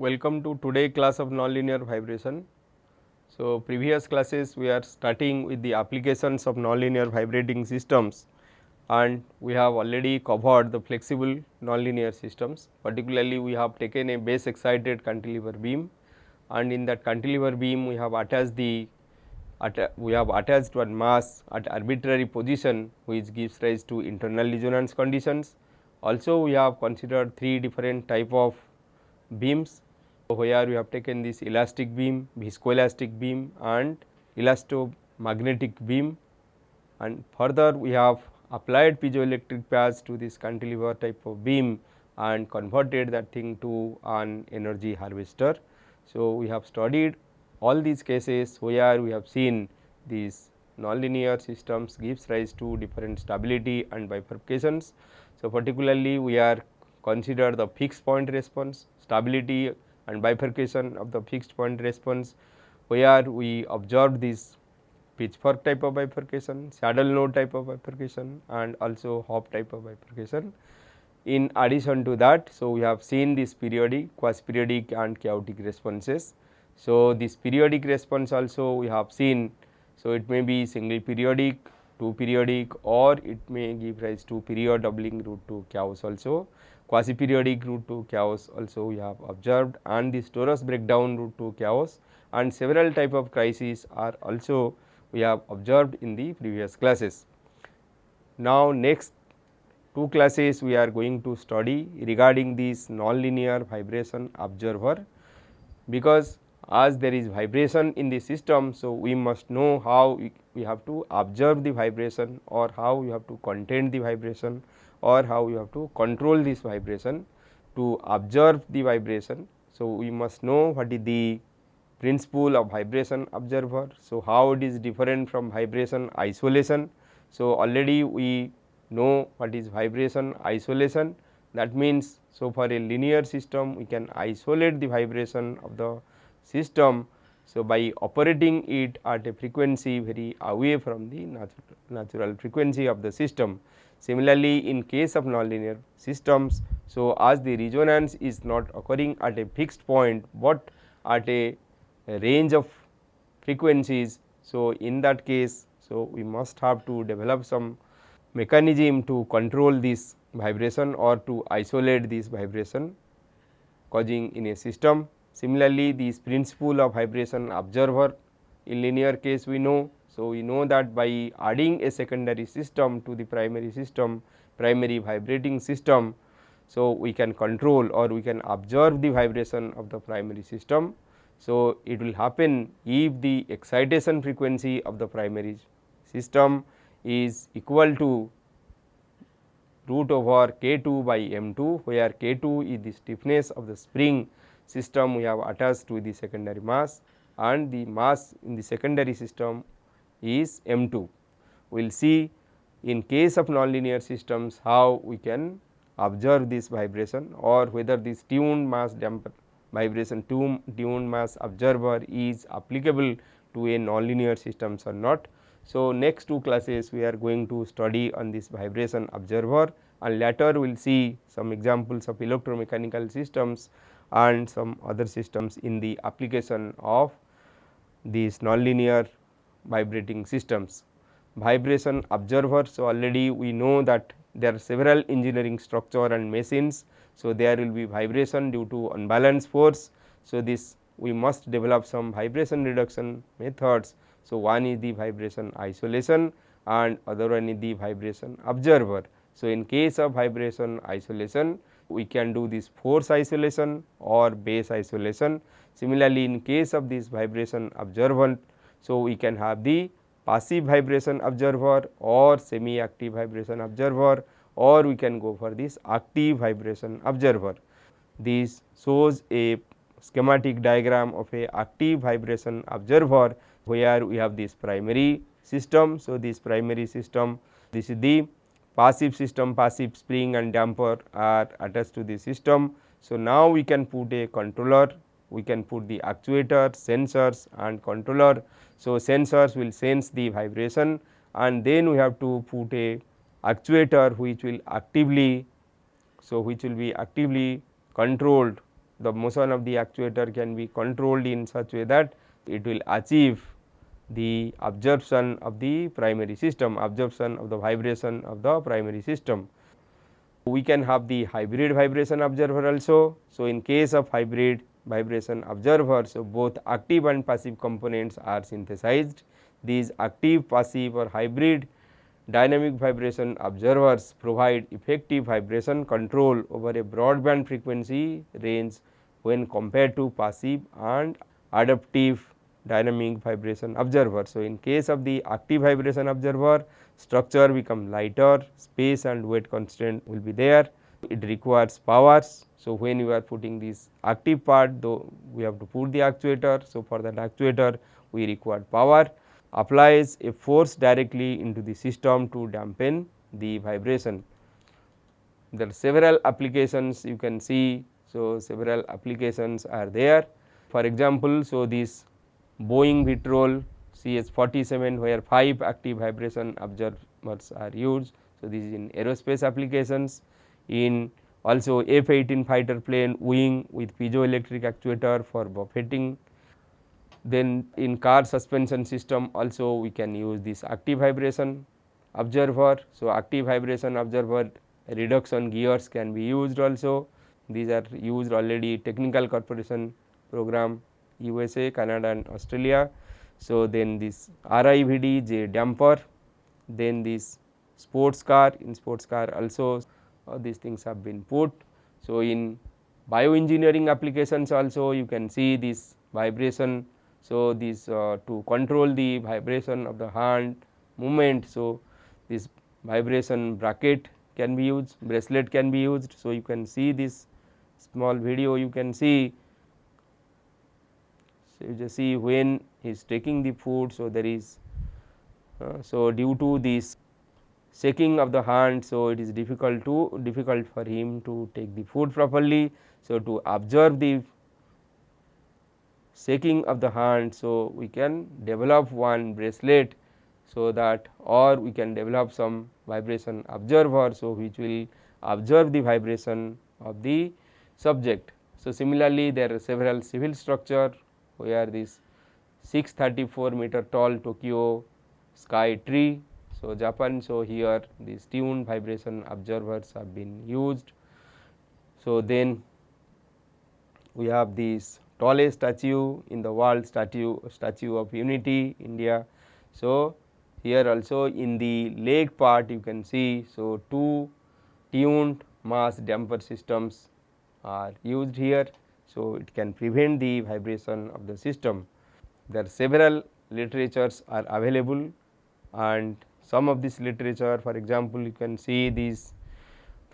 welcome to today class of nonlinear vibration. So, previous classes we are starting with the applications of nonlinear vibrating systems, and we have already covered the flexible nonlinear systems. Particularly, we have taken a base excited cantilever beam, and in that cantilever beam we have attached one mass at arbitrary position, which gives rise to internal resonance conditions. Also, we have considered three different type of beams, where we have taken this elastic beam, viscoelastic beam and elastomagnetic beam, and further we have applied piezoelectric pads to this cantilever type of beam and converted that thing to an energy harvester. So, we have studied all these cases where we have seen these nonlinear systems gives rise to different stability and bifurcations. So, particularly we are consider the fixed point response, stability and bifurcation of the fixed point response, where we observed this pitchfork type of bifurcation, saddle node type of bifurcation and also hop type of bifurcation. In addition to that, so we have seen this periodic, quasi periodic and chaotic responses. So, this periodic response also we have seen. So, it may be single periodic, two periodic, or it may give rise to period doubling root to chaos also. Quasi periodic root to chaos also we have observed, and this torus breakdown root to chaos, and several type of crises are also we have observed in the previous classes. Now, next two classes we are going to study regarding this nonlinear vibration observer, because as there is vibration in the system. So, we must know how we have to observe the vibration, or how we have to contain the vibration, or how we have to control this vibration to observe the vibration. So, we must know what is the principle of vibration observer. So, how it is different from vibration isolation. So, already we know what is vibration isolation. That means, so for a linear system we can isolate the vibration of the system. So, by operating it at a frequency very away from the natural frequency of the system. Similarly, in case of nonlinear systems, so as the resonance is not occurring at a fixed point, but at a range of frequencies. So, in that case, so we must have to develop some mechanism to control this vibration or to isolate this vibration causing in a system. Similarly, this principle of vibration observer in linear case we know. So, we know that by adding a secondary system to the primary system, primary vibrating system, so we can control or we can observe the vibration of the primary system. So, it will happen if the excitation frequency of the primary system is equal to root over K2 by M2, where K2 is the stiffness of the spring system we have attached to the secondary mass, and the mass in the secondary system is M2. We will see in case of nonlinear systems how we can observe this vibration, or whether this tuned mass damper vibration tuned mass observer is applicable to a nonlinear systems or not. So, next two classes we are going to study on this vibration observer, and later we will see some examples of electromechanical systems and some other systems in the application of these nonlinear vibrating systems. Vibration observer, so already we know that there are several engineering structure and machines. So, there will be vibration due to unbalanced force. So, this we must develop some vibration reduction methods. So, one is the vibration isolation and other one is the vibration observer. So, in case of vibration isolation, we can do this force isolation or base isolation. Similarly, in case of this vibration observer, so we can have the passive vibration observer or semi active vibration observer, or we can go for this active vibration observer. This shows a schematic diagram of a active vibration observer, where we have this primary system. So, this primary system, this is the passive system, passive spring and damper are attached to the system. So, now we can put a controller, we can put the actuator, sensors and controller. So, sensors will sense the vibration, and then we have to put a actuator which will actively, so which will be actively controlled the motion of the actuator can be controlled in such way that it will achieve the absorption of the primary system, absorption of the vibration of the primary system. We can have the hybrid vibration observer also. So, in case of hybrid vibration observer, so both active and passive components are synthesized. These active, passive or hybrid dynamic vibration observers provide effective vibration control over a broadband frequency range when compared to passive and adaptive dynamic vibration observer. So, in case of the active vibration observer, structure become lighter, space and weight constraint will be there. It requires powers. So, when you are putting this active part, though we have to put the actuator. So, for that actuator we require power, applies a force directly into the system to dampen the vibration. There are several applications you can see. So, several applications are there. For example, so this Boeing Vitrol CS-47 where 5 active vibration observers are used. So, this is in aerospace applications, in also F-18 fighter plane wing with piezoelectric actuator for buffeting. Then in car suspension system also we can use this active vibration observer. So, active vibration observer reduction gears can be used also. These are used already technical corporation program USA, Canada and Australia. So, then this RIVD J damper, then this sports car, in sports car also these things have been put. So, in bioengineering applications also you can see this vibration. So, this to control the vibration of the hand movement. So, this vibration bracket can be used, bracelet can be used. So, you can see this small video, you can see. So, you just see when he is taking the food. So, there is so due to this shaking of the hand. So, it is difficult for him to take the food properly. So, to observe the shaking of the hand. So, we can develop one bracelet, so that or we can develop some vibration observer. So, which will observe the vibration of the subject. So, similarly, there are several civil structure where this 634 meter tall Tokyo Sky Tree. So, Japan. So, here these tuned vibration observers have been used. So, then we have this tallest statue in the world, statue of Unity, India. So, here also in the leg part you can see. So, 2 tuned mass damper systems are used here. So, it can prevent the vibration of the system. There are several literatures are available, and some of this literature, for example, you can see this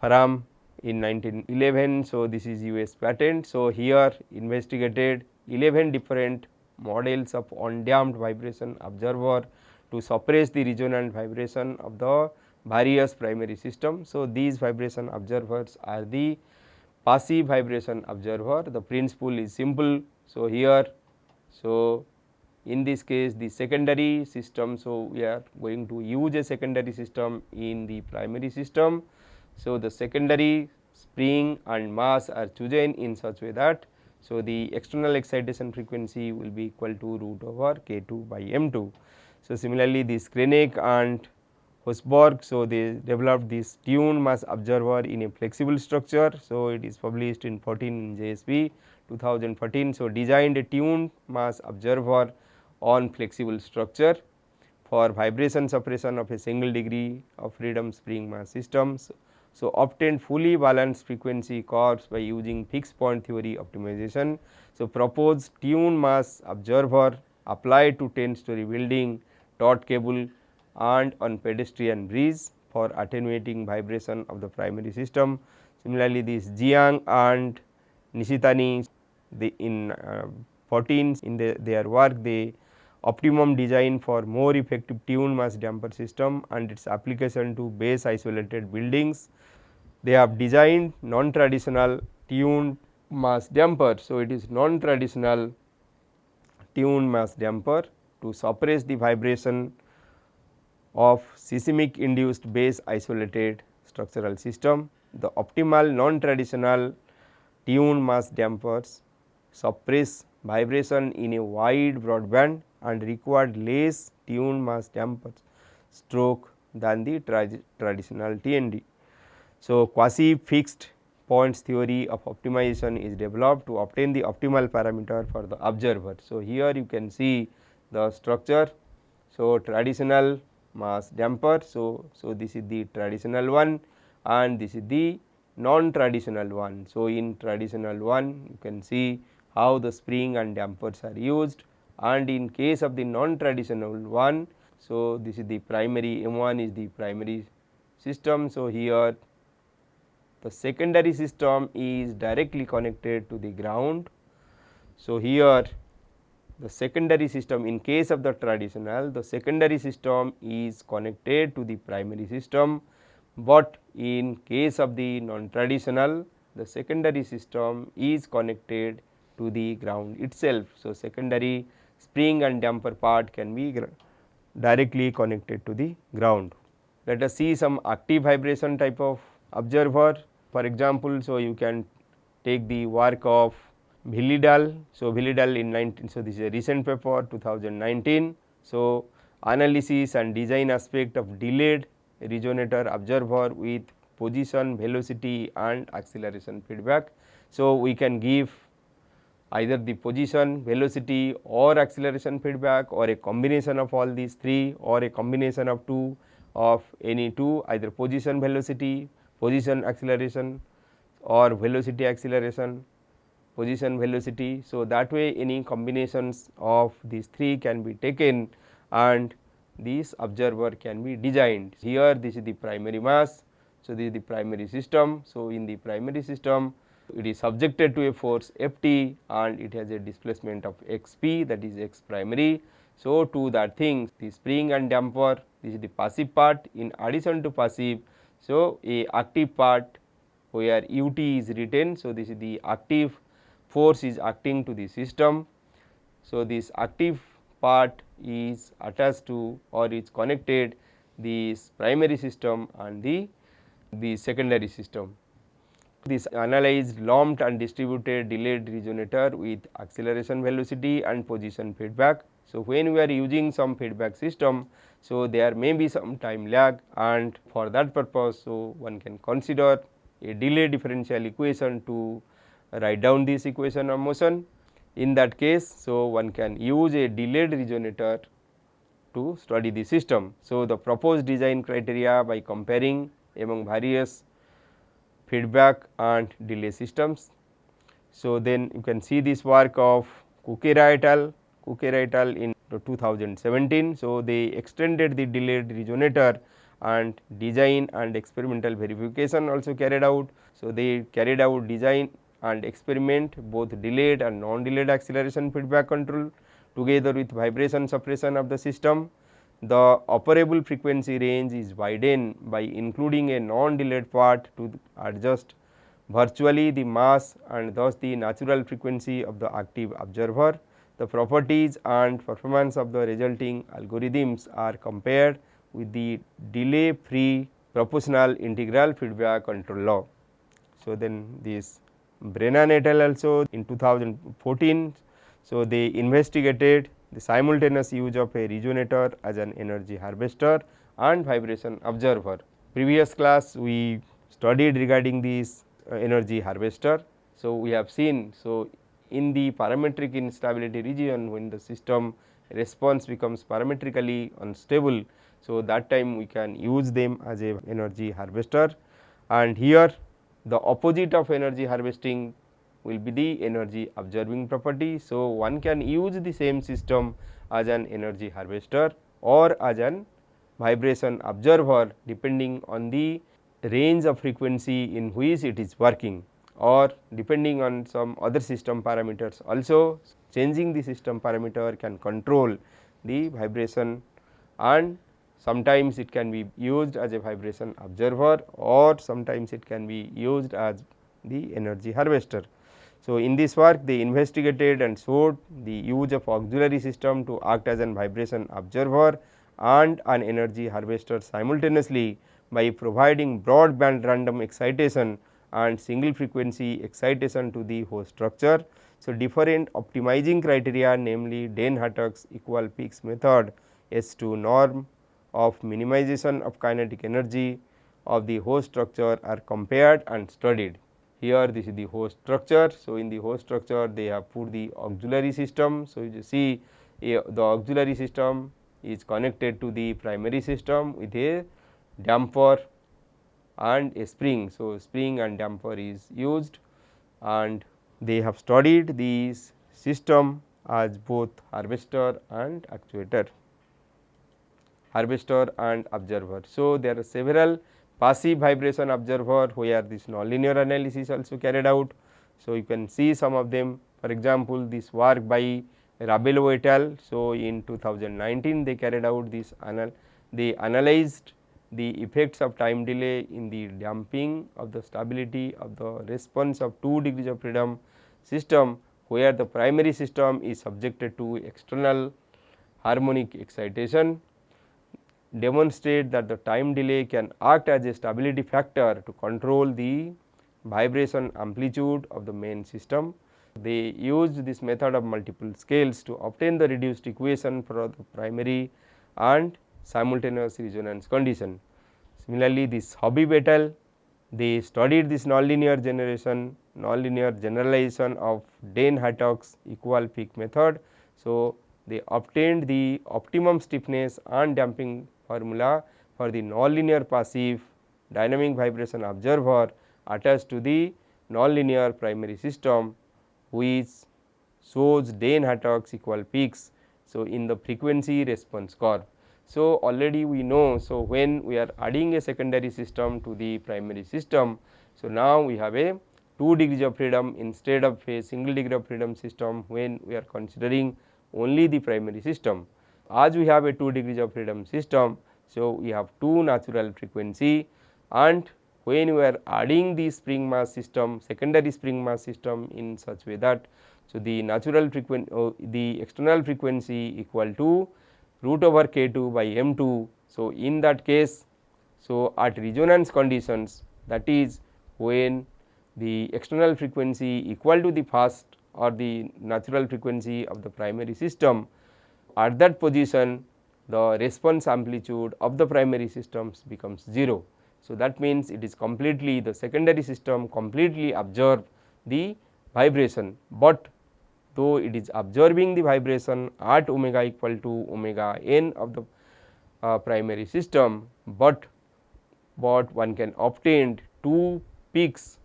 Faram in 1911. So, this is US patent. So, here investigated 11 different models of undamped vibration observer to suppress the resonant vibration of the various primary system. So, these vibration observers are the passive vibration observer. The principle is simple. So, here, so in this case the secondary system. So, we are going to use a secondary system in the primary system. So, the secondary spring and mass are chosen in such way that, so the external excitation frequency will be equal to root over K2 by M2. So, similarly, this Krennek and Hossberg, so they developed this tuned mass observer in a flexible structure. So, it is published in 14 JSP 2014. So, designed a tuned mass observer on flexible structure for vibration suppression of a single degree of freedom spring mass systems. So, obtained fully balanced frequency curves by using fixed point theory optimization. So, proposed tuned mass observer applied to 10-story building, taut cable and on pedestrian bridge for attenuating vibration of the primary system. Similarly, this Jiang and Nishitani in 14 in their work, they optimum design for more effective tuned mass damper system and its application to base isolated buildings. They have designed non-traditional tuned mass damper. So, it is non-traditional tuned mass damper to suppress the vibration of seismic induced base isolated structural system. The optimal non-traditional tuned mass dampers suppress vibration in a wide broadband and required less tuned mass dampers stroke than the traditional TND. So, quasi fixed points theory of optimization is developed to obtain the optimal parameter for the observer. So, here you can see the structure. So, traditional mass damper. So, this is the traditional one and this is the non-traditional one. So, in traditional one you can see how the spring and dampers are used, and in case of the non-traditional one. So, this is the primary M1 is the primary system. So, here the secondary system is directly connected to the ground. So, here the secondary system, in case of the traditional, the secondary system is connected to the primary system, but in case of the non-traditional, the secondary system is connected to the ground itself. So, secondary spring and damper part can be directly connected to the ground. Let us see some active vibration type of observer. For example, so you can take the work of Bhilidal. So, Bhilidal in 19, so this is a recent paper 2019. So, analysis and design aspect of delayed resonator observer with position, velocity and acceleration feedback. So, we can give either the position, velocity or acceleration feedback, or a combination of all these three, or a combination of two of any two, either position velocity, position acceleration or velocity acceleration, position velocity. So, that way any combinations of these three can be taken and this observer can be designed. Here this is the primary mass. So, this is the primary system. So, in the primary system it is subjected to a force Ft and it has a displacement of xp, that is x primary. So, to that thing, the spring and damper, this is the passive part. In addition to passive, so a active part where ut is written. So, this is the active force is acting to the system. So, this active part is attached to or is connected this primary system and the secondary system. This analyzed lumped and distributed delayed resonator with acceleration velocity and position feedback. So, when we are using some feedback system, so there may be some time lag, and for that purpose, so one can consider a delay differential equation to write down this equation of motion. In that case, so one can use a delayed resonator to study the system. So, the proposed design criteria by comparing among various feedback and delay systems. So, then you can see this work of Kukera et al. In 2017. So, they extended the delayed resonator and design and experimental verification also carried out. So, they carried out design and experiment both delayed and non-delayed acceleration feedback control together with vibration suppression of the system. The operable frequency range is widened by including a non-delayed part to adjust virtually the mass and thus the natural frequency of the active observer. The properties and performance of the resulting algorithms are compared with the delay free proportional integral feedback control law. So, then this Brennan et al. Also in 2014. So, they investigated the simultaneous use of a resonator as an energy harvester and vibration observer. Previous class we studied regarding this energy harvester. So, we have seen, so in the parametric instability region, when the system response becomes parametrically unstable, so that time we can use them as a energy harvester, and here the opposite of energy harvesting will be the energy absorbing property. So, one can use the same system as an energy harvester or as an vibration observer depending on the range of frequency in which it is working, or depending on some other system parameters also. Changing the system parameter can control the vibration, and sometimes it can be used as a vibration observer or sometimes it can be used as the energy harvester. So, in this work they investigated and showed the use of auxiliary system to act as an vibration observer and an energy harvester simultaneously by providing broadband random excitation and single frequency excitation to the host structure. So, different optimizing criteria, namely Den-Hattok's equal peaks method, S2 norm of minimization of kinetic energy of the host structure are compared and studied. Here this is the host structure. So, in the host structure they have put the auxiliary system. So, you see the auxiliary system is connected to the primary system with a damper and a spring. So, spring and damper is used, and they have studied this system as both harvester and actuator, harvester and observer. So, there are several passive vibration observer where this nonlinear analysis also carried out. So, you can see some of them, for example, this work by Rabello et al. So, in 2019 they carried out this they analyzed the effects of time delay in the damping of the stability of the response of 2 degrees of freedom system, where the primary system is subjected to external harmonic excitation, demonstrate that the time delay can act as a stability factor to control the vibration amplitude of the main system. They used this method of multiple scales to obtain the reduced equation for the primary and simultaneous resonance condition. Similarly, this Habib et al. They studied this nonlinear generalization of Den-Hattok's equal peak method. So, they obtained the optimum stiffness and damping formula for the nonlinear passive dynamic vibration observer attached to the nonlinear primary system, which shows Den-Hattok's equal peaks. So, in the frequency response curve. So, already we know, so when we are adding a secondary system to the primary system, so now we have a 2 degrees of freedom instead of a single degree of freedom system when we are considering only the primary system. As we have a 2 degrees of freedom system, so we have 2 natural frequency, and when we are adding the spring mass system, secondary spring mass system in such way that, so the natural frequency, the external frequency equal to root over k2 by m2. So, in that case, so at resonance conditions, that is when the external frequency equal to the first or the natural frequency of the primary system, at that position the response amplitude of the primary systems becomes 0. So, that means it is completely, the secondary system completely absorb the vibration, but though it is absorbing the vibration at omega equal to omega n of the primary system, but one can obtain 2 peaks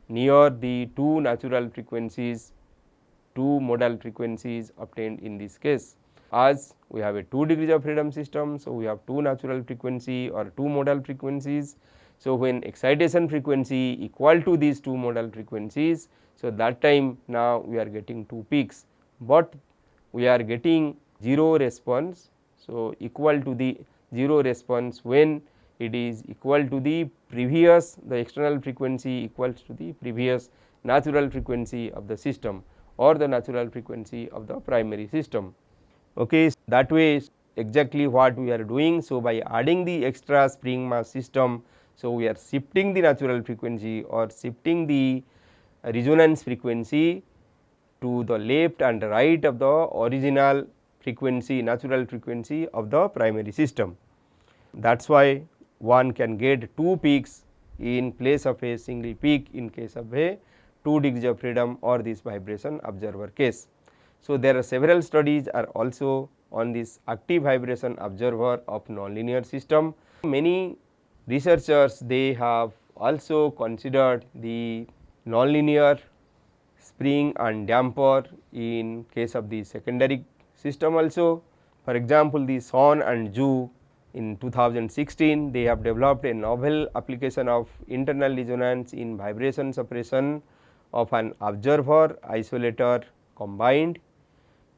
near the 2 natural frequencies, 2 modal frequencies obtained in this case. As we have a 2 degrees of freedom system, so we have 2 natural frequency or 2 modal frequencies. So, when excitation frequency equal to these 2 modal frequencies, so that time now we are getting 2 peaks, but we are getting 0 response. So, equal to the 0 response when it is equal to the previous, the external frequency equals to the previous natural frequency of the system or the natural frequency of the primary system. Okay, that way exactly what we are doing. So, by adding the extra spring mass system, so we are shifting the natural frequency or shifting the resonance frequency to the left and right of the original frequency, natural frequency of the primary system. That is why one can get 2 peaks in place of a single peak in case of a 2 degrees of freedom or this vibration observer case. So, there are several studies are also on this active vibration observer of nonlinear system. Many researchers, they have also considered the nonlinear spring and damper in case of the secondary system also. For example, the Son and Zhu in 2016, they have developed a novel application of internal resonance in vibration suppression of an observer isolator combined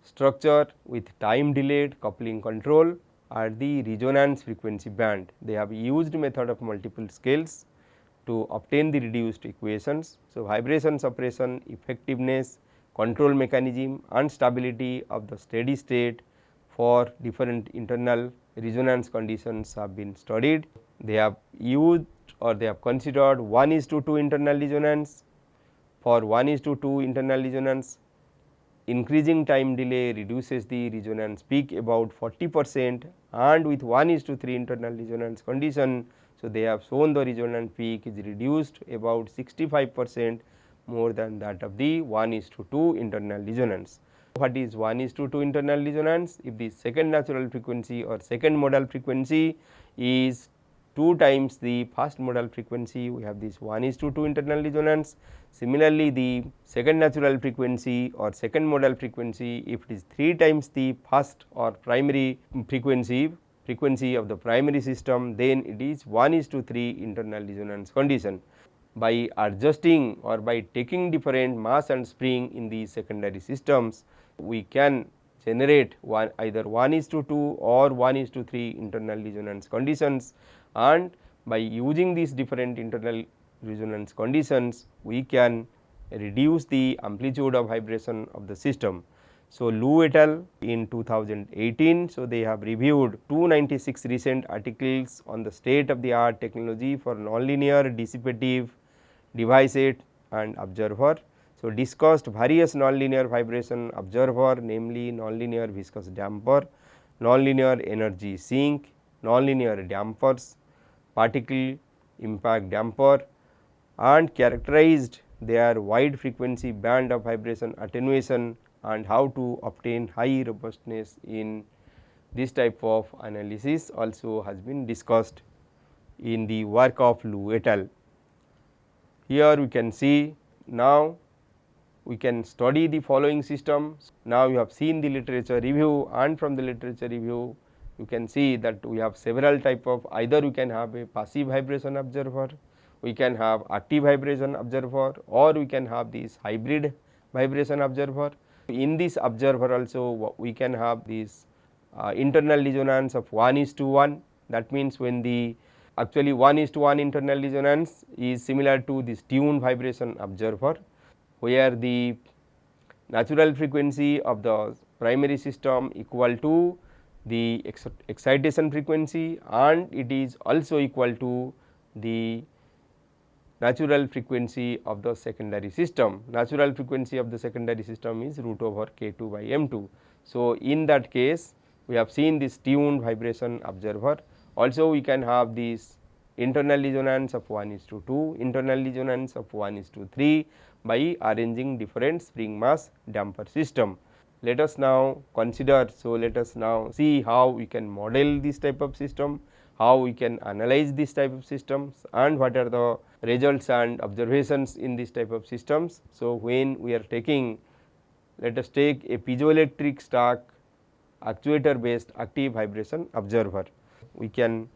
structure with time delayed coupling control at the resonance frequency band. They have used method of multiple scales to obtain the reduced equations. So, vibration suppression, effectiveness, control mechanism and stability of the steady state for different internal resonance conditions have been studied. they have used or they have considered 1:2 internal resonance. For 1:2 internal resonance, increasing time delay reduces the resonance peak about 40%, and with 1:3 internal resonance condition. So, they have shown the resonance peak is reduced about 65% more than that of the 1:2 internal resonance. What is 1:2 internal resonance? If the second natural frequency or second modal frequency is 2 times the first modal frequency, we have this 1:2 internal resonance. Similarly, the second natural frequency or second modal frequency, if it is 3 times the first or primary frequency of the primary system, then it is 1:3 internal resonance condition. By adjusting or by taking different mass and spring in the secondary systems, we can generate either 1:2 or 1:3 internal resonance conditions, and by using these different internal resonance conditions, we can reduce the amplitude of vibration of the system. So, Lu et al. In 2018, so they have reviewed 296 recent articles on the state of the art technology for nonlinear dissipative device and observer. So, discussed various nonlinear vibration observer, namely nonlinear viscous damper, nonlinear energy sink, nonlinear dampers, particle impact damper, and characterized their wide frequency band of vibration attenuation and how to obtain high robustness in this type of analysis also has been discussed in the work of Lu et al. Here we can see now we can study the following system. Now, you have seen the literature review, and from the literature review you can see that we have several type of, either we can have a passive vibration observer, we can have active vibration observer, or we can have this hybrid vibration observer. In this observer also we can have this internal resonance of 1:1. That means, when the actually 1:1 internal resonance is similar to this tuned vibration observer, where the natural frequency of the primary system equal to the excitation frequency, and it is also equal to the natural frequency of the secondary system. Natural frequency of the secondary system is root over k2 by m2. So, in that case we have seen this tuned vibration observer. Also we can have this internal resonance of 1:2, internal resonance of 1:3 by arranging different spring mass damper system. Let us now consider, so let us now see how we can model this type of system, how we can analyze this type of systems, and what are the results and observations in this type of systems. So, when we are taking, let us take a piezoelectric stack actuator based active vibration observer. We can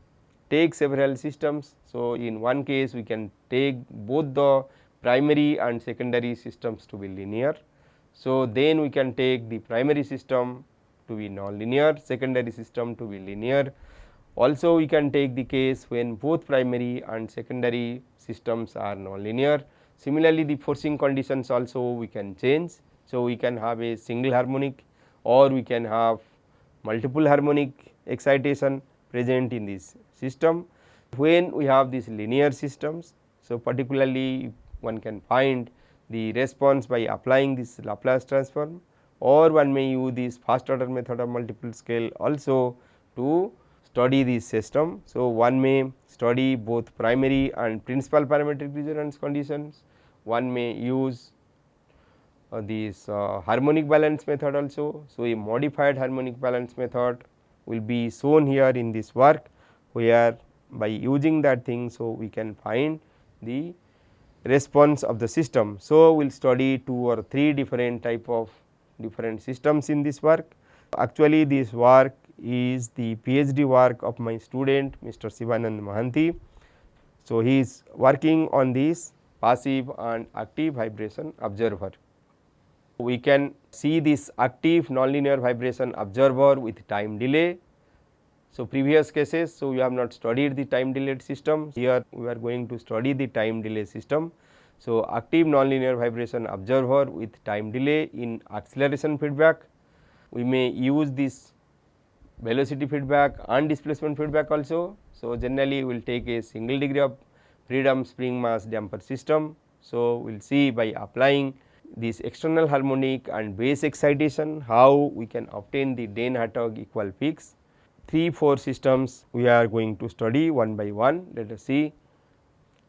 take several systems. So, in one case we can take both the primary and secondary systems to be linear. So, then we can take the primary system to be nonlinear, secondary system to be linear. Also we can take the case when both primary and secondary systems are nonlinear. Similarly, the forcing conditions also we can change. So, we can have a single harmonic, or we can have multiple harmonic excitation present in this system. When we have these linear systems, so particularly one can find the response by applying this Laplace transform, or one may use this first order method of multiple scale also to study this system. So, one may study both primary and principal parametric resonance conditions, one may use this harmonic balance method also. So, a modified harmonic balance method will be shown here in this work, where by using that thing, so we can find the response of the system. So, we will study 2 or 3 different type of different systems in this work. Actually, this work is the PhD work of my student Mr. Sivanand Mahanti. So, he is working on this passive and active vibration observer. We can see this active nonlinear vibration observer with time delay. So, previous cases, so we have not studied the time delayed system, here we are going to study the time delay system. So, active nonlinear vibration observer with time delay in acceleration feedback. We may use this velocity feedback and displacement feedback also. So, generally we will take a single degree of freedom spring mass damper system. So, we will see by applying this external harmonic and base excitation how we can obtain the Den-Hartog equal peaks. 3-4 systems we are going to study one by one. Let us see.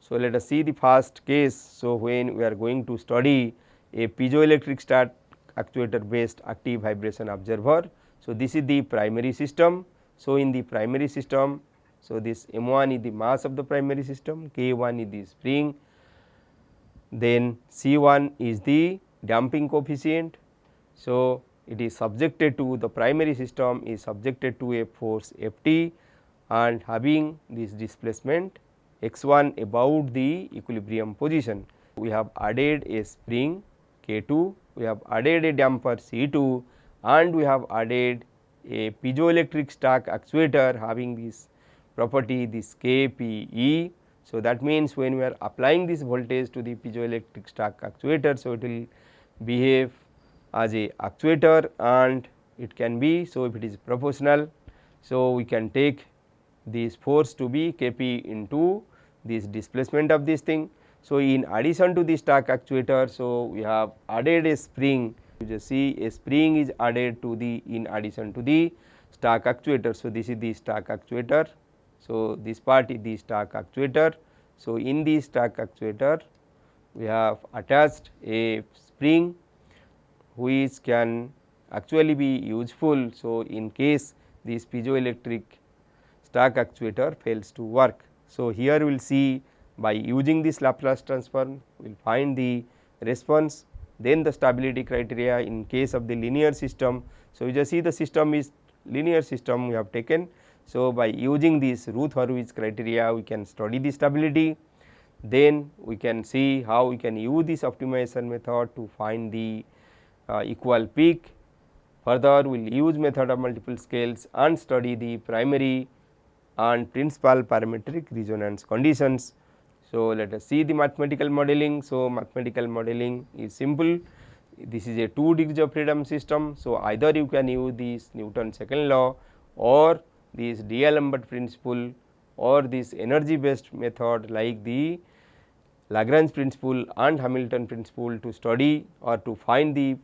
So, let us see the first case. So, when we are going to study a piezoelectric start actuator based active vibration observer. So, this is the primary system. So, in the primary system, so this m1 is the mass of the primary system, k1 is the spring, then c1 is the damping coefficient. So, it is subjected to the primary system is subjected to a force Ft and having this displacement x1 about the equilibrium position. We have added a spring K2, we have added a damper C2 and we have added a piezoelectric stack actuator having this property this KPE. So, that means when we are applying this voltage to the piezoelectric stack actuator, so it will behave as a actuator and it can be. So, if it is proportional, so we can take this force to be Kp into this displacement of this thing. So, in addition to the stack actuator, so we have added a spring. You just see a spring is added to the in addition to the stack actuator. So, this is the stack actuator. So, this part is the stack actuator. So, in the stack actuator we have attached a spring which can actually be useful. So, in case this piezoelectric stack actuator fails to work. So, here we will see by using this Laplace transform we will find the response, then the stability criteria in case of the linear system. So, you just see the system is linear system we have taken. So, by using this Routh-Hurwitz criteria we can study the stability, then we can see how we can use this optimization method to find the equal peak. Further, we will use method of multiple scales and study the primary and principal parametric resonance conditions. So, let us see the mathematical modeling. So, mathematical modeling is simple. This is a 2 degrees of freedom system. So, either you can use this Newton's second law or this D'Alembert principle or this energy based method like the Lagrange principle and Hamilton principle to study or to find the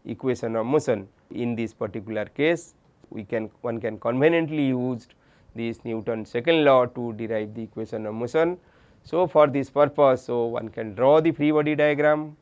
equation of motion. In this particular case, one can conveniently use this Newton's second law to derive the equation of motion. So, for this purpose, so one can draw the free body diagram.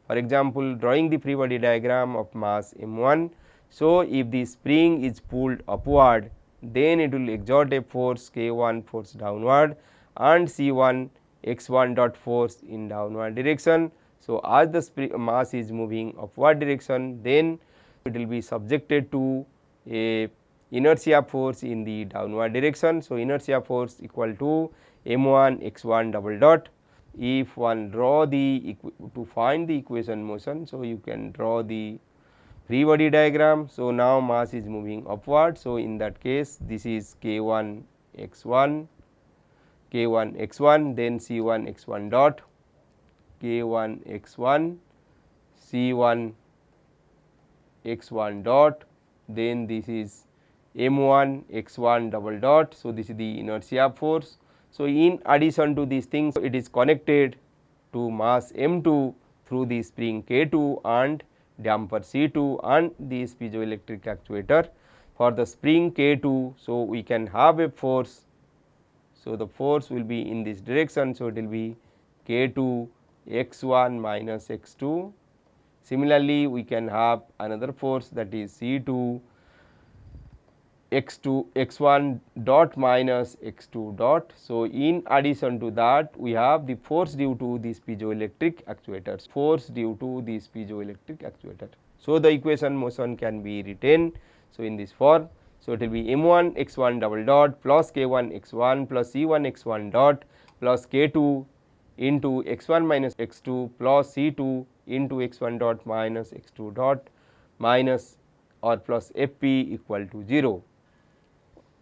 For example, drawing the free body diagram of mass m1. So, if the spring is pulled upward, then it will exert a force k1 force downward and c1 x1 dot force in downward direction. So, as the mass is moving upward direction, then it will be subjected to a inertia force in the downward direction. So, inertia force equal to m1 x1 double dot. If one draw the to find the equation motion, so you can draw the free body diagram. So, now mass is moving upward. So, in that case this is k1 x1, k1 x1, then c1 x1 dot, k1 x1, c1 x1 dot, then this is m1 x1 double dot. So, this is the inertia force. So, in addition to these things, it is connected to mass m2 through the spring k2 and damper c2 and this piezoelectric actuator. For the spring k2, so we can have a force. So, the force will be in this direction. So, it will be k2 x1 minus x2. Similarly, we can have another force that is c2 x2 x1 dot minus x2 dot. So, in addition to that, we have the force due to these piezoelectric actuators, force due to these piezoelectric actuator. So, the equation motion can be written. So, in this form. So, it will be m1 x1 double dot plus k1 x1 plus c1 x1 dot plus k2 into x1 minus x2 plus c2 into x1 dot minus x2 dot minus or plus Fp equal to 0.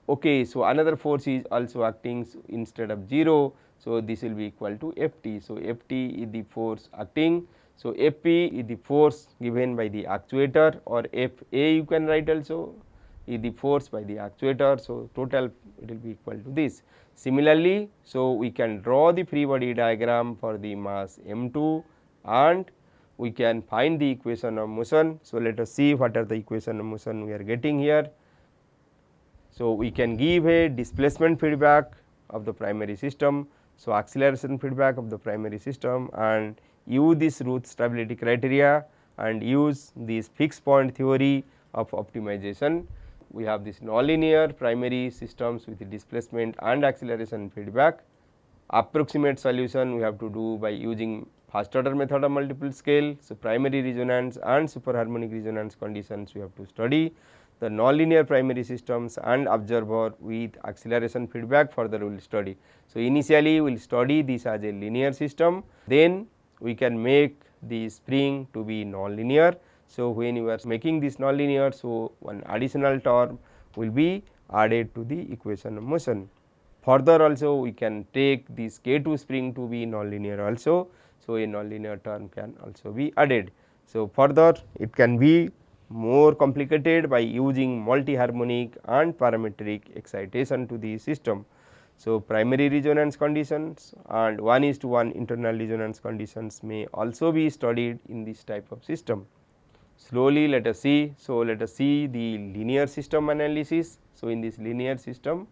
Okay, so, another force is also acting instead of 0. So, this will be equal to Ft. So, Ft is the force acting. So, Fp is the force given by the actuator or Fa you can write also. is the force by the actuator. So, total it will be equal to this. Similarly, so we can draw the free body diagram for the mass m2 and we can find the equation of motion. So, let us see what are the equation of motion we are getting here. So, we can give a displacement feedback of the primary system. So, acceleration feedback of the primary system and use this Routh stability criteria and use this fixed point theory of optimization. We have this nonlinear primary systems with displacement and acceleration feedback. Approximate solution we have to do by using first order method of multiple scale. So, primary resonance and superharmonic resonance conditions we have to study. The nonlinear primary systems and observer with acceleration feedback further we will study. So, initially we will study this as a linear system, then we can make the spring to be nonlinear. So, when you are making this nonlinear, so one additional term will be added to the equation of motion. Further also we can take this K2 spring to be nonlinear also. So, a nonlinear term can also be added. So, further it can be more complicated by using multi-harmonic and parametric excitation to the system. So, primary resonance conditions and 1:1 internal resonance conditions may also be studied in this type of system. Slowly let us see. So, let us see the linear system analysis. So, in this linear system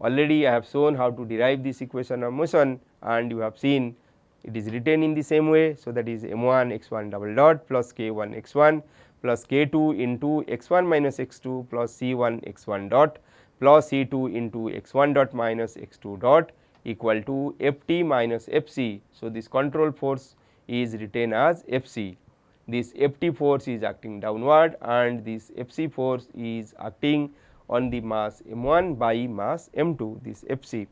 already I have shown how to derive this equation of motion and you have seen it is written in the same way. So, that is m1 x1 double dot plus k1 x1 plus k2 into x1 minus x2 plus c1 x1 dot plus c2 into x1 dot minus x2 dot equal to ft minus fc. So, this control force is written as fc. This ft force is acting downward and this fc force is acting on the mass m1 by mass m2, this fc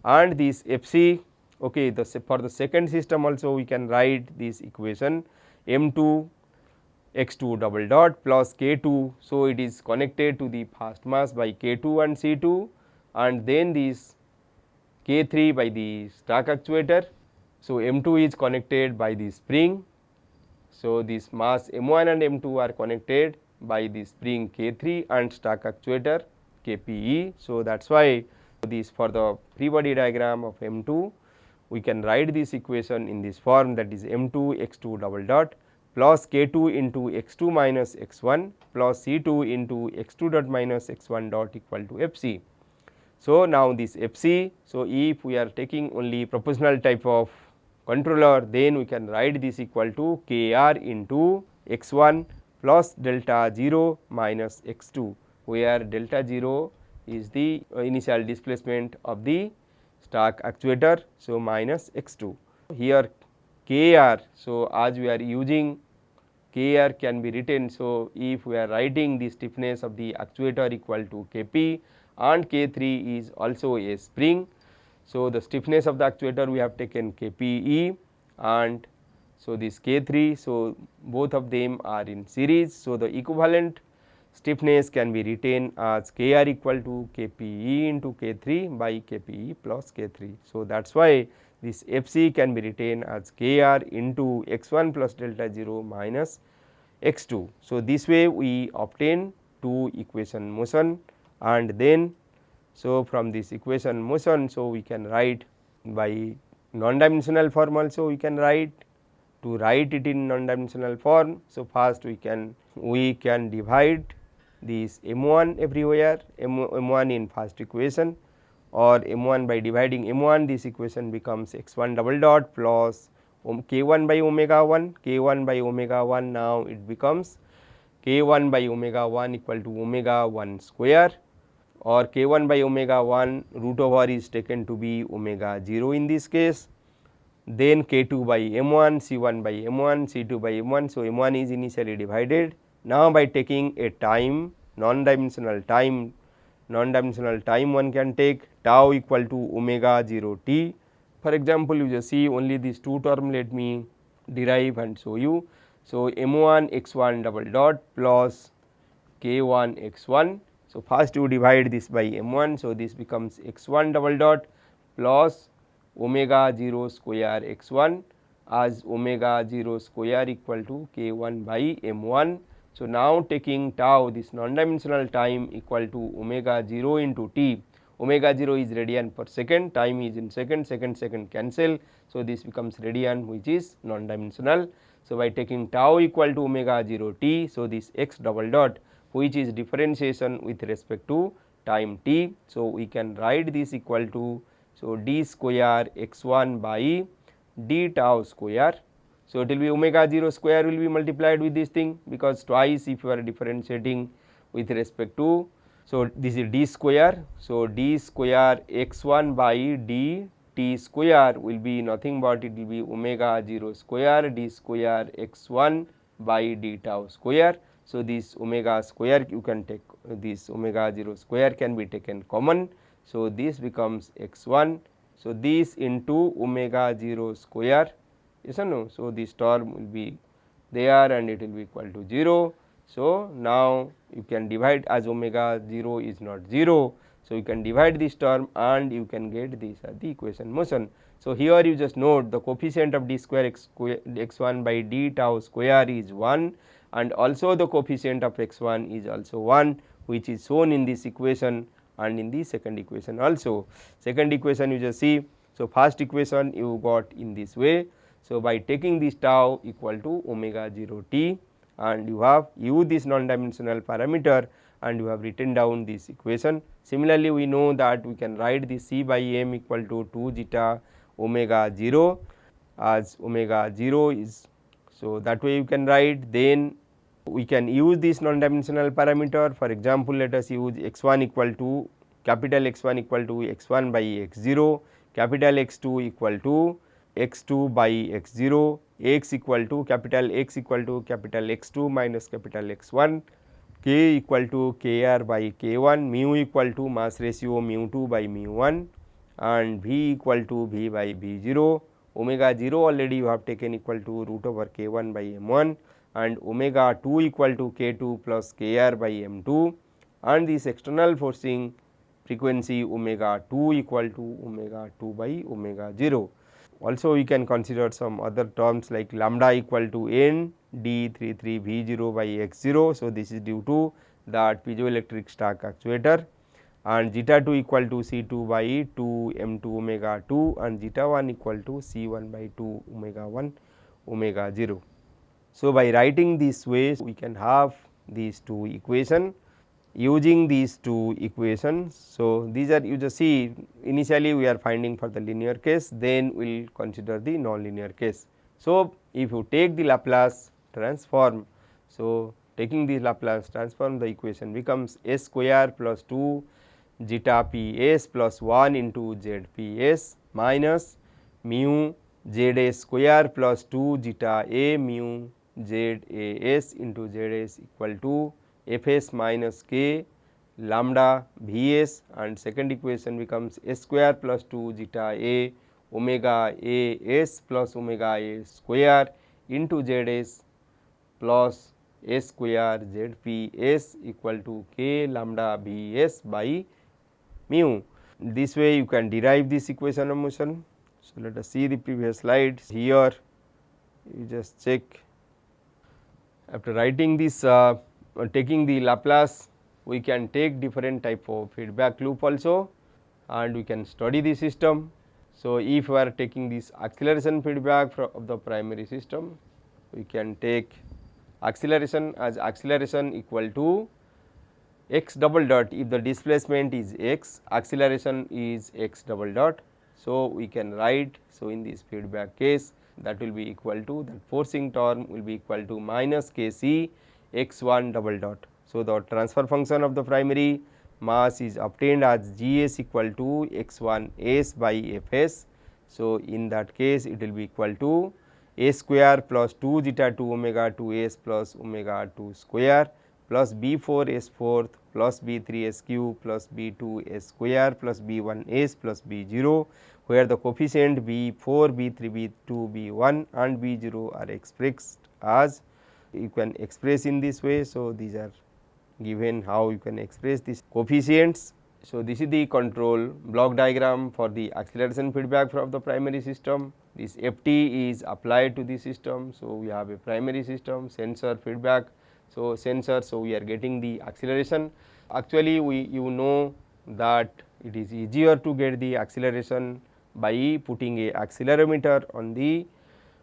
and this fc. Okay, for the second system also we can write this equation m2 x2 double dot plus k2. So, it is connected to the fast mass by k2 and c2 and then this k3 by the stack actuator. So, m2 is connected by the spring. So, this mass m1 and m2 are connected by the spring k3 and stack actuator kpe. So, that is why this for the free body diagram of m2 we can write this equation in this form, that is m2 x2 double dot plus k2 into x2 minus x1 plus c2 into x2 dot minus x1 dot equal to fc. So, now this fc. So, if we are taking only proportional type of controller, then we can write this equal to kr into x1 plus delta 0 minus x2, where delta 0 is the initial displacement of the stack actuator. So, minus x2 here kr. So, as we are using kr can be written. So, if we are writing the stiffness of the actuator equal to kp and k3 is also a spring. So, the stiffness of the actuator we have taken kpe and so this k3. So, both of them are in series. So, the equivalent stiffness can be written as kr equal to kpe into k3 by kpe plus k3. So, that is why this fc can be written as kr into x1 plus delta 0 minus x2. So, this way we obtain two equation motion and then so from this equation motion. So, we can write by non-dimensional form also we can write. To write it in non-dimensional form. So, first we can divide this m1 everywhere, m1 in first equation or m1 by dividing m1, this equation becomes x1 double dot plus k1 by omega 1, k1 by omega 1. Now, it becomes k1 by omega 1 equal to omega 1 square or k1 by omega 1 root over is taken to be omega 0 in this case. Then k2 by m1, c1 by m1, c2 by m1. So, m1 is initially divided. Now, by taking a time non-dimensional time one can take tau equal to omega 0 t. For example, you just see only these two term, let me derive and show you. So, m1 x1 double dot plus k1 x1. So, first you divide this by m1. So, this becomes x1 double dot plus omega 0 square x1 as omega 0 square equal to k1 by m1. So, now taking tau, this non-dimensional time equal to omega 0 into t, omega 0 is radian per second, time is in second, second cancel. So, this becomes radian which is non-dimensional. So, by taking tau equal to omega 0 t, so this x double dot which is differentiation with respect to time t. So, we can write this equal to, so d square x 1 by d tau square. So, it will be omega 0 square will be multiplied with this thing, because twice if you are differentiating with respect to, so this is d square. So, d square x 1 by d t square will be nothing but it will be omega 0 square d square x 1 by d tau square. So, this omega square you can take, this omega 0 square can be taken common. So, this becomes x 1. So, this into omega 0 square, yes or no. So, this term will be there and it will be equal to 0. So, now you can divide, as omega 0 is not 0. So, you can divide this term and you can get this as the equation motion. So, here you just note the coefficient of d square x 1 by d tau square is 1, and also the coefficient of x 1 is also 1, which is shown in this equation and in the second equation also. Second equation you just see. So, first equation you got in this way. So, by taking this tau equal to omega 0 t, and you have used this non-dimensional parameter and you have written down this equation. Similarly, we know that we can write this c by m equal to 2 zeta omega 0, as omega 0 is, so that way you can write. Then we can use this non-dimensional parameter. For example, let us use x 1 equal to, capital X 1 equal to x 1 by x 0, capital X 2 equal to x 2 by x 0, x equal to capital X 2 minus capital X 1, k equal to k r by k 1, mu equal to mass ratio mu 2 by mu 1, and v equal to v by v 0. Omega 0 already you have taken equal to root over k 1 by m 1, and omega 2 equal to k 2 plus k r by m 2, and this external forcing frequency omega 2 equal to omega 2 by omega 0. Also we can consider some other terms like lambda equal to n d 33 v 0 by x 0. So, this is due to that piezoelectric stack actuator, and zeta 2 equal to c 2 by 2 m 2 omega 2, and zeta 1 equal to c 1 by 2 omega 1 omega 0. So, by writing this way we can have these two equation. Using these two equations, so these are, you just see, initially we are finding for the linear case, then we will consider the non-linear case. So, if you take the Laplace transform, so taking the Laplace transform, the equation becomes s square plus 2 zeta p s plus 1 into z p s minus mu z a square plus 2 zeta a mu z a s into z s equal to f s minus k lambda v s, and second equation becomes s square plus 2 zeta a omega a s plus omega a square into z s plus s square z p s equal to k lambda v s by mu. This way you can derive this equation of motion. So, let us see the previous slides. Here you just check, after writing this taking the Laplace, we can take different type of feedback loop also, and we can study the system. So, if we are taking this acceleration feedback of the primary system, we can take acceleration as acceleration equal to x double dot. If the displacement is x, acceleration is x double dot. So, we can write, so in this feedback case, that will be equal to, the forcing term will be equal to minus k c x 1 double dot. So, the transfer function of the primary mass is obtained as g s equal to x 1 s by f s. So, in that case it will be equal to a square plus 2 zeta 2 omega 2 s plus omega 2 square plus b 4 s fourth plus b 3 s cube plus b 2 s square plus b 1 s plus b 0, where the coefficient b 4, b 3, b 2, b 1 and b 0 are expressed as, you can express in this way. So, these are given how you can express these coefficients. So, this is the control block diagram for the acceleration feedback from the primary system. This f t is applied to the system. So, we have a primary system, sensor, feedback. So, sensor, so we are getting the acceleration. Actually, you know that it is easier to get the acceleration by putting a accelerometer on the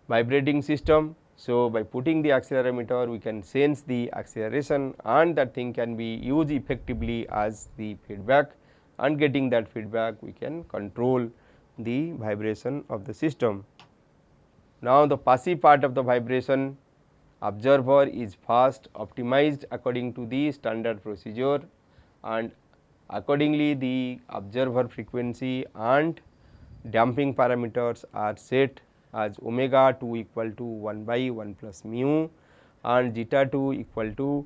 vibrating system. So, by putting the accelerometer we can sense the acceleration, and that thing can be used effectively as the feedback, and getting that feedback we can control the vibration of the system. Now, the passive part of the vibration observer is first optimized according to the standard procedure, and accordingly the observer frequency and damping parameters are set as omega 2 equal to 1 by 1 plus mu and zeta 2 equal to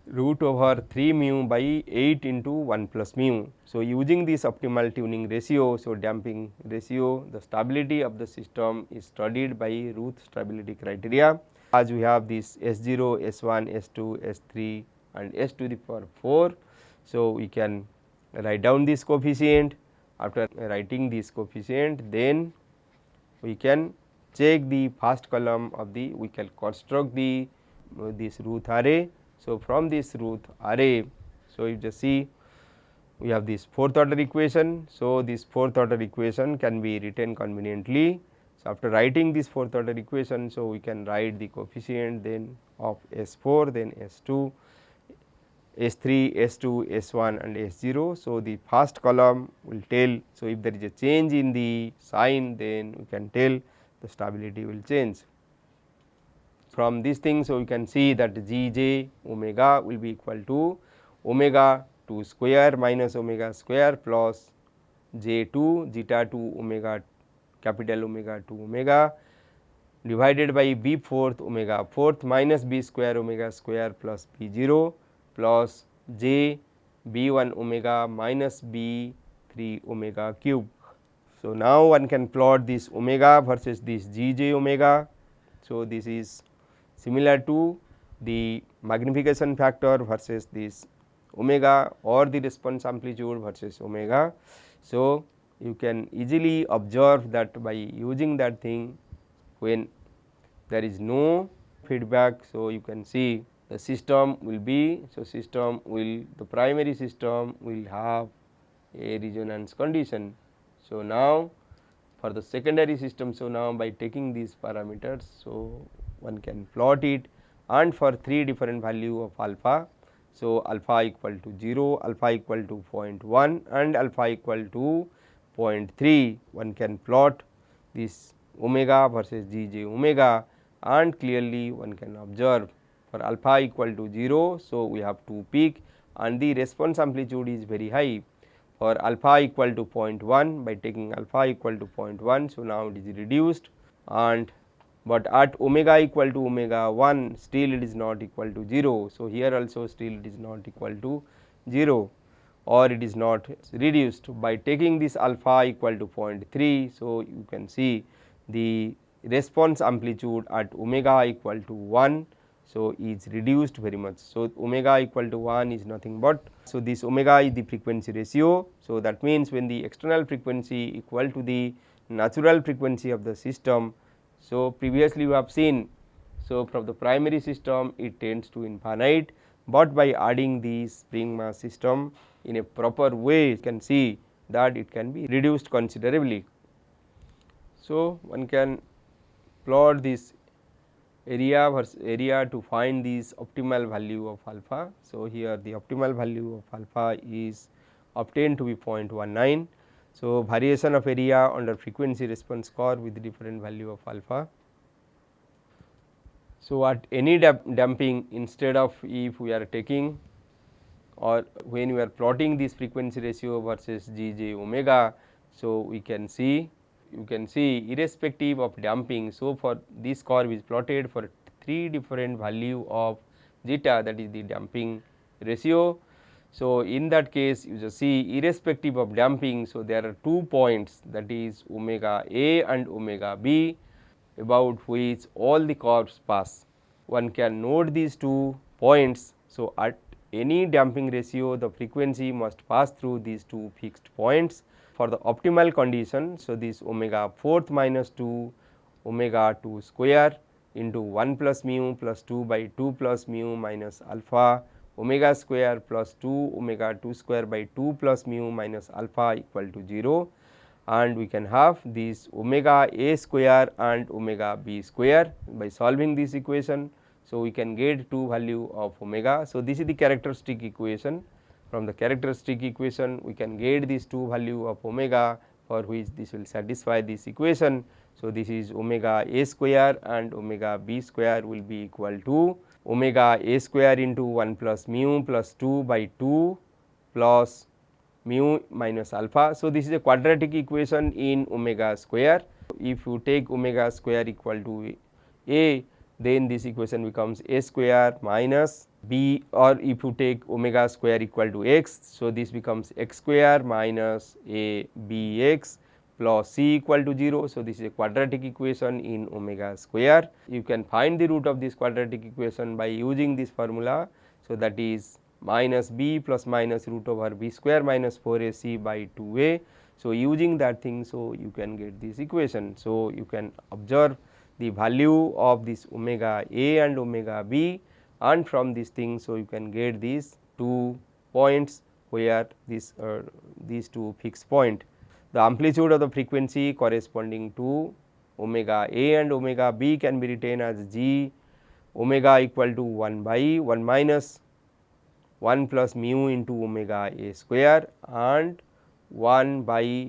root over 3 mu by 8 into 1 plus mu. So, using this optimal tuning ratio, so damping ratio, the stability of the system is studied by Routh stability criteria. As we have this S0, S1, S2, S3 and S to the power 4. So, we can write down this coefficient. After writing this coefficient, then we can check the first column of the, we can construct the this Routh array. So, from this Routh array, so you just see we have this fourth order equation. So, this fourth order equation can be written conveniently. So, after writing this fourth order equation, so we can write the coefficient then of S4, then S2, S3, S2, S1 and S0. So, the first column will tell, so if there is a change in the sign, then we can tell the stability will change. From this thing, so we can see that G j omega will be equal to omega 2 square minus omega square plus j 2 zeta 2 omega capital omega 2 omega divided by b fourth omega fourth minus b square omega square plus b 0 plus j b 1 omega minus b 3 omega cube. So, now one can plot this omega versus this g j omega. So, this is similar to the magnification factor versus this omega or the response amplitude versus omega. So, you can easily observe that by using that thing, when there is no feedback. So, you can see the system will be, so system will, the primary system will have a resonance condition. So, now for the secondary system, so now by taking these parameters, so one can plot it, and for 3 different value of alpha. So, alpha equal to 0, alpha equal to 0.1 and alpha equal to 0.3, one can plot this omega versus g j omega, and clearly one can observe for alpha equal to 0. So, we have 2 peak and the response amplitude is very high. For alpha equal to 0.1, by taking alpha equal to 0.1, so now it is reduced, and but at omega equal to omega 1, still it is not equal to 0. So, here also still it is not equal to 0, or it is not reduced. By taking this alpha equal to 0.3, so you can see the response amplitude at omega equal to 1, so is reduced very much. So, omega equal to 1 is nothing but, so this omega is the frequency ratio. So, that means when the external frequency equal to the natural frequency of the system. So, previously we have seen, so from the primary system it tends to infinite, but by adding the spring mass system in a proper way, you can see that it can be reduced considerably. So, one can plot this area versus area to find this optimal value of alpha. So, here the optimal value of alpha is obtained to be 0.19. So, variation of area under frequency response curve with different value of alpha. So, at any damping, instead of if we are taking, or when we are plotting this frequency ratio versus g j omega. So, we can see, you can see irrespective of damping. So, for this curve is plotted for 3 different value of zeta, that is the damping ratio. So, in that case you just see irrespective of damping. So, there are 2 points, that is omega A and omega B, about which all the curves pass. One can note these 2 points. So, at any damping ratio, the frequency must pass through these 2 fixed points for the optimal condition. So, this omega 4th minus 2 omega 2 square into 1 plus mu plus 2 by 2 plus mu minus alpha omega square plus 2 omega 2 square by 2 plus mu minus alpha equal to 0, and we can have this omega a square and omega b square by solving this equation. So, we can get 2 value of omega. So, this is the characteristic equation. From the characteristic equation we can get these 2 value of omega for which this will satisfy this equation. So, this is omega a square and omega b square will be equal to omega a square into 1 plus mu plus 2 by 2 plus mu minus alpha. So, this is a quadratic equation in omega square. If you take omega square equal to a, then this equation becomes a square minus b, or if you take omega square equal to x. So, this becomes x square minus a b x plus c equal to 0. So, this is a quadratic equation in omega square. You can find the root of this quadratic equation by using this formula. So, that is minus b plus minus root over b square minus 4ac by 2a. So, using that thing, so you can get this equation. So, you can observe the value of this omega a and omega b, and from this thing, so you can get these 2 points where these 2 fixed point. The amplitude of the frequency corresponding to omega a and omega b can be written as g omega equal to 1 by 1 minus 1 plus mu into omega a square and 1 by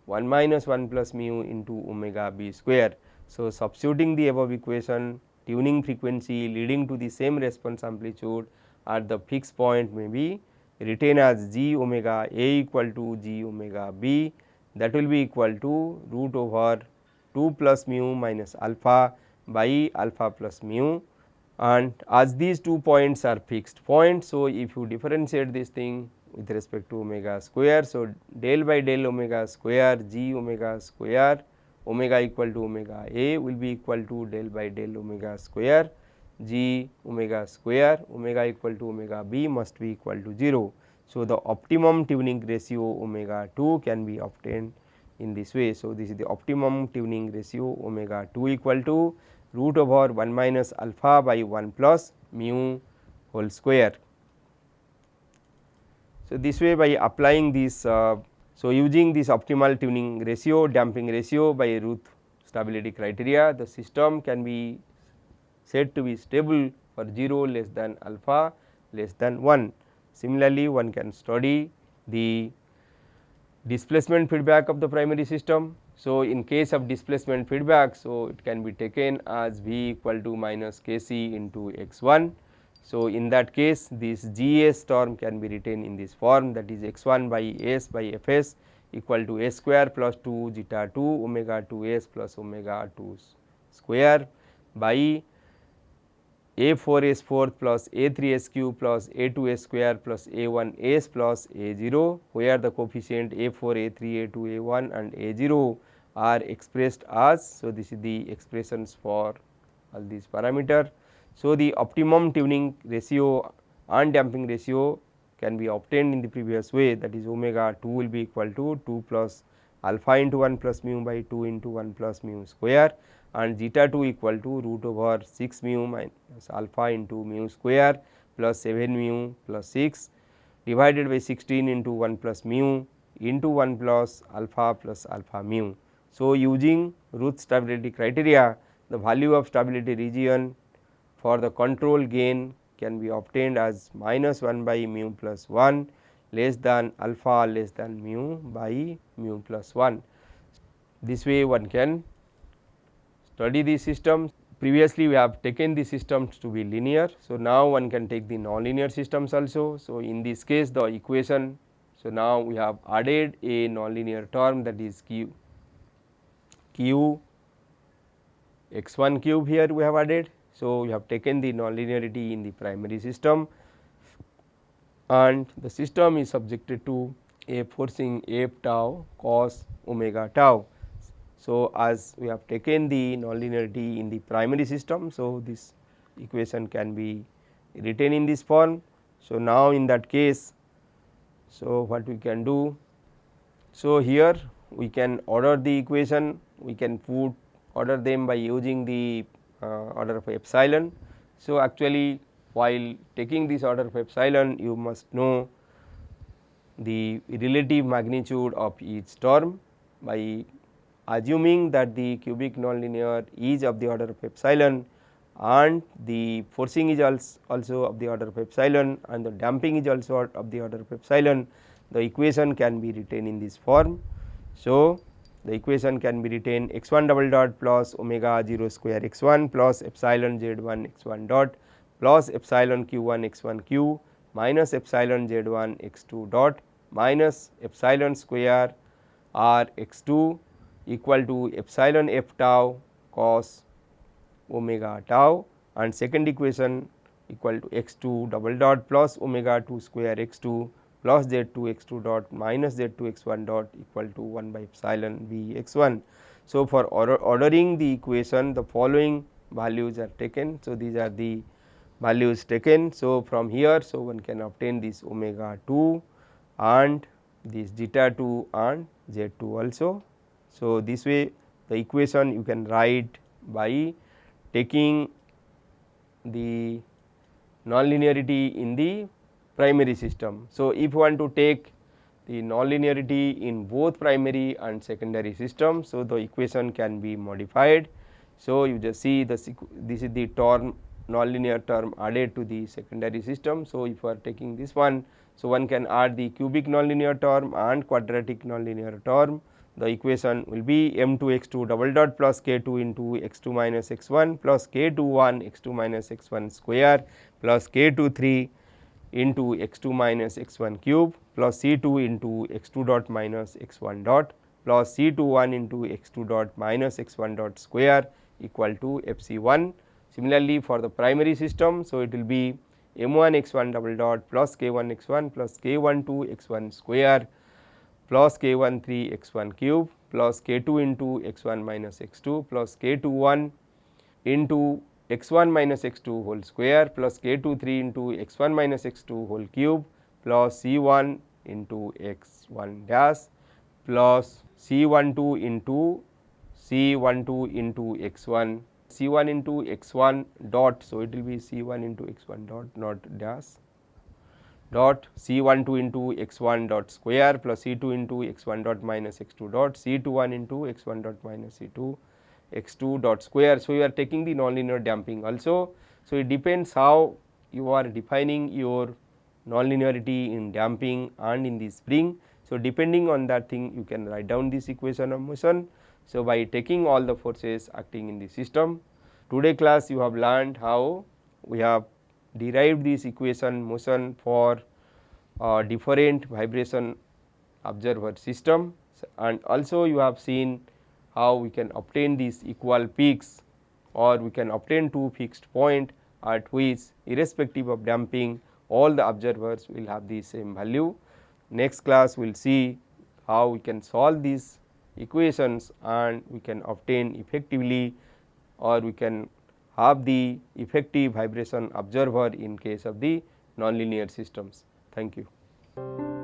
1 minus 1 plus mu into omega b square. So, substituting the above equation, tuning frequency leading to the same response amplitude at the fixed point may be written as g omega a equal to g omega b, that will be equal to root over 2 plus mu minus alpha by alpha plus mu, and as these 2 points are fixed points. So, if you differentiate this thing with respect to omega square. So, del by del omega square g omega square omega equal to omega a will be equal to del by del omega square g omega square omega equal to omega b must be equal to 0. So, the optimum tuning ratio omega 2 can be obtained in this way. So, this is the optimum tuning ratio omega 2 equal to root over 1 minus alpha by 1 plus mu whole square. So, this way by applying this so using this optimal tuning ratio, damping ratio by Routh stability criteria, the system can be said to be stable for 0 less than alpha less than 1. Similarly, one can study the displacement feedback of the primary system. So, in case of displacement feedback, so it can be taken as V equal to minus Kc into x1. So, in that case this Gs term can be written in this form, that is x1 by s by Fs equal to s square plus 2 zeta 2 omega 2s plus omega 2 square by a4s4 plus a3s cube plus a2s square plus a1s plus a0, where the coefficient a4, a3, a2, a1 and a0 are expressed as. So, this is the expressions for all these parameter. So, the optimum tuning ratio and damping ratio can be obtained in the previous way, that is omega 2 will be equal to 2 plus alpha into 1 plus mu by 2 into 1 plus mu square, and zeta 2 equal to root over 6 mu minus alpha into mu square plus 7 mu plus 6 divided by 16 into 1 plus mu into 1 plus alpha mu. So, using Routh stability criteria, the value of stability region for the control gain can be obtained as minus 1 by mu plus 1 less than alpha less than mu by mu plus 1. This way one can study the system. Previously we have taken the systems to be linear. So, now one can take the nonlinear systems also. So, in this case the equation, so now we have added a nonlinear term, that is q x1 cube here we have added. So, we have taken the nonlinearity in the primary system, and the system is subjected to a forcing f tau cos omega tau. So, as we have taken the nonlinearity in the primary system, so this equation can be written in this form. So, now in that case, so what we can do? So, here we can order the equation, we can order them by using the order of epsilon. So, actually while taking this order of epsilon, you must know the relative magnitude of each term by assuming that the cubic nonlinear is of the order of epsilon and the forcing is also of the order of epsilon and the damping is also of the order of epsilon, the equation can be written in this form. So, the equation can be written x 1 double dot plus omega 0 square x 1 plus epsilon z 1 x 1 dot plus epsilon q 1 x 1 q minus epsilon z 1 x 2 dot minus epsilon square r x 2 equal to epsilon f tau cos omega tau, and second equation equal to x 2 double dot plus omega 2 square x 2 plus z 2 x 2 dot minus z 2 x 1 dot equal to 1 by epsilon v x 1. So, for ordering the equation, the following values are taken. So, these are the values taken. So, from here, so one can obtain this omega 2 and this zeta 2 and z 2 also. So, this way the equation you can write by taking the nonlinearity in the primary system. So, if you want to take the nonlinearity in both primary and secondary system, so the equation can be modified. So, you just see this is the term nonlinear term added to the secondary system. So, if you are taking this one, so one can add the cubic nonlinear term and quadratic nonlinear term. The equation will be m 2 x 2 double dot plus k 2 into x 2 minus x 1 plus k 2 1 x 2 minus x 1 square plus k 2 3 into x 2 minus x 1 cube plus c 2 into x 2 dot minus x 1 dot plus c 2 1 into x 2 dot minus x 1 dot square equal to f c 1. Similarly, for the primary system, so it will be m 1 x 1 double dot plus k 1 x 1 plus k 1 2 x 1 square plus k 1 3 x 1 cube plus k 2 into x 1 minus x 2 plus k 2 1 into x 1 minus x 2 whole square plus k 2 3 into x 1 minus x 2 whole cube plus c 1 into x 1 dash plus c 1 2 into c 1 2 into x 1 c 1 into x 1 dot. So, it will be c 1 into x 1 dot not dash dot c 1 2 into x 1 dot square plus c 2 into x 1 dot minus x 2 dot c 2 1 into x 1 dot minus c 2 x 2 dot square. So, you are taking the nonlinear damping also. So, it depends how you are defining your nonlinearity in damping and in the spring. So, depending on that thing you can write down this equation of motion. So, by taking all the forces acting in the system, today class you have learned how we have derived this equation motion for different vibration observer system, and also you have seen how we can obtain these equal peaks or we can obtain two fixed point at which irrespective of damping all the observers will have the same value. Next class we will see how we can solve these equations and we can obtain effectively or we can have the effective vibration observer in case of the nonlinear systems. Thank you.